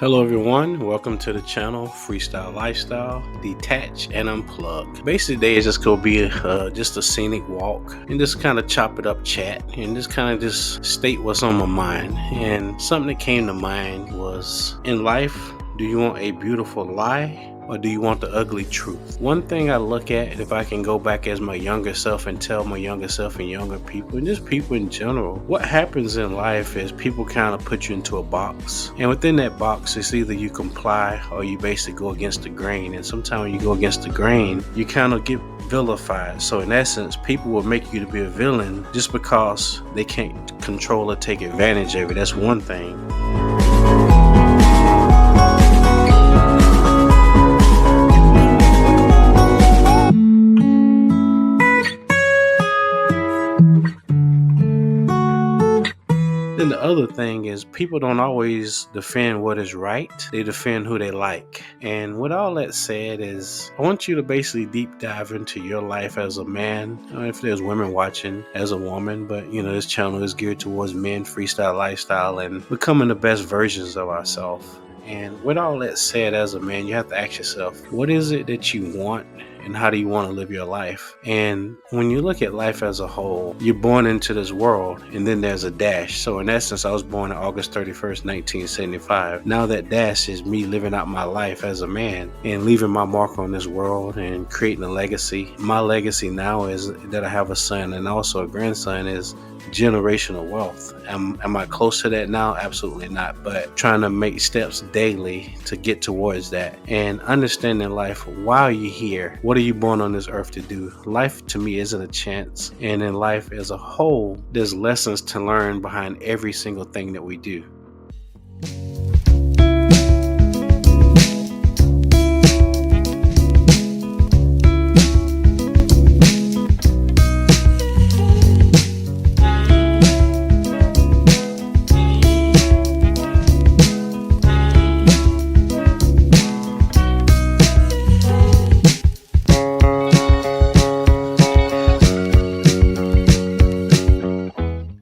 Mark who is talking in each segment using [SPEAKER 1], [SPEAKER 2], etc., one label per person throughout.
[SPEAKER 1] Hello everyone, welcome to the channel Freestyle Lifestyle, Detach and Unplug. Basically today is just gonna be just a scenic walk and just kind of chop it up chat and just kind of just state what's on my mind. And something that came to mind was, in life, do you want a beautiful lie or do you want the ugly truth? One thing I look at, if I can go back as my younger self and tell my younger self and younger people, and just people in general, what happens in life is people kind of put you into a box. And within that box, it's either you comply or you basically go against the grain. And sometimes when you go against the grain, you kind of get vilified. So in essence, people will make you to be a villain just because they can't control or take advantage of it. That's one thing. Then the other thing is people don't always defend what is right. They defend who they like. And with all that said is, I want you to basically deep dive into your life as a man. If there's women watching, as a woman, but this channel is geared towards men, freestyle lifestyle, and becoming the best versions of ourselves. And with all that said, as a man, you have to ask yourself, what is it that you want and how do you want to live your life? And when you look at life as a whole, you're born into this world and then there's a dash. So in essence, I was born on August 31st, 1975. Now that dash is me living out my life as a man and leaving my mark on this world and creating a legacy. My legacy now is that I have a son and also a grandson is generational wealth. Am I close to that now? Absolutely not. But trying to make steps daily to get towards that and understanding life while you're here. What are you born on this earth to do? Life to me isn't a chance. And in life as a whole, there's lessons to learn behind every single thing that we do.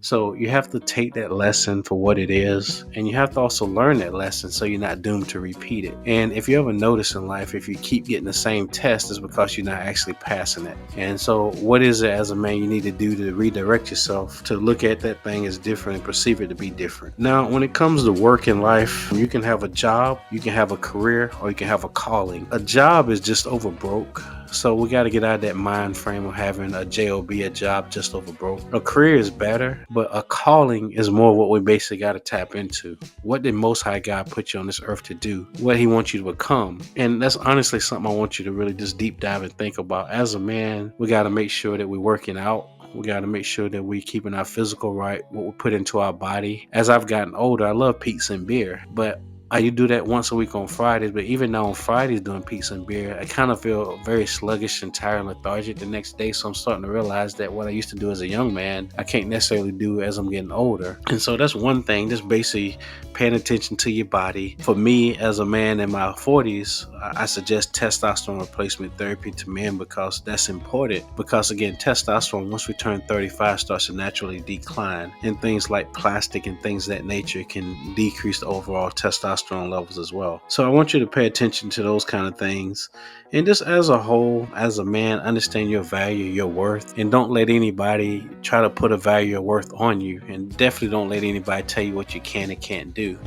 [SPEAKER 1] So you have to take that lesson for what it is, and you have to also learn that lesson so you're not doomed to repeat it. And if you ever notice in life, if you keep getting the same test, it's because you're not actually passing it. And so what is it as a man you need to do to redirect yourself to look at that thing as different and perceive it to be different? Now, when it comes to work in life, you can have a job, you can have a career, or you can have a calling. A job is just over broke. So we got to get out of that mind frame of having a job, a job just over broke. A career is better, but a calling is more what we basically got to tap into. What did Most High God put you on this earth to do? What He wants you to become? And that's honestly something I want you to really just deep dive and think about. As a man, we got to make sure that we're working out. We got to make sure that we're keeping our physical right, what we put into our body. As I've gotten older, I love pizza and beer, but I do that once a week on Fridays, but even now on Fridays doing pizza and beer, I kind of feel very sluggish and tired and lethargic the next day. So I'm starting to realize that what I used to do as a young man, I can't necessarily do as I'm getting older. And so that's one thing, just basically paying attention to your body. For me, as a man in my 40s, I suggest testosterone replacement therapy to men because that's important. Because again, testosterone, once we turn 35, starts to naturally decline. And things like plastic and things of that nature can decrease the overall testosterone levels as well. So I want you to pay attention to those kind of things. And just as a whole, as a man, understand your value, your worth, and don't let anybody try to put a value or worth on you. And definitely don't let anybody tell you what you can and can't do.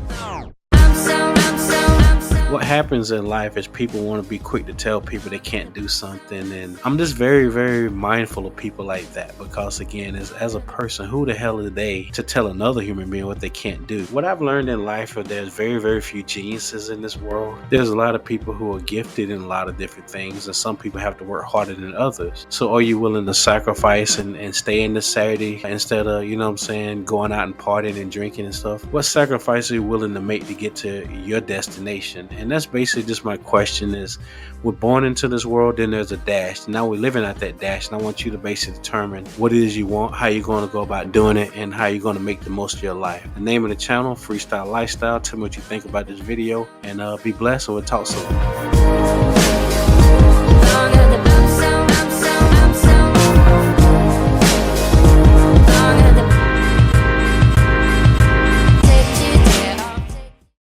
[SPEAKER 1] What happens in life is people want to be quick to tell people they can't do something, and I'm just very, very mindful of people like that because again, as a person, who the hell are they to tell another human being what they can't do? What I've learned in life is there's very, very few geniuses in this world. There's a lot of people who are gifted in a lot of different things, and some people have to work harder than others. So are you willing to sacrifice and stay in this Saturday instead of, going out and partying and drinking and stuff? What sacrifice are you willing to make to get to your destination? And that's basically just my question is, we're born into this world, then there's a dash. Now we're living at that dash, and I want you to basically determine what it is you want, how you're going to go about doing it, and how you're going to make the most of your life. The name of the channel, Freestyle Lifestyle. Tell me what you think about this video, and be blessed, and we'll talk soon.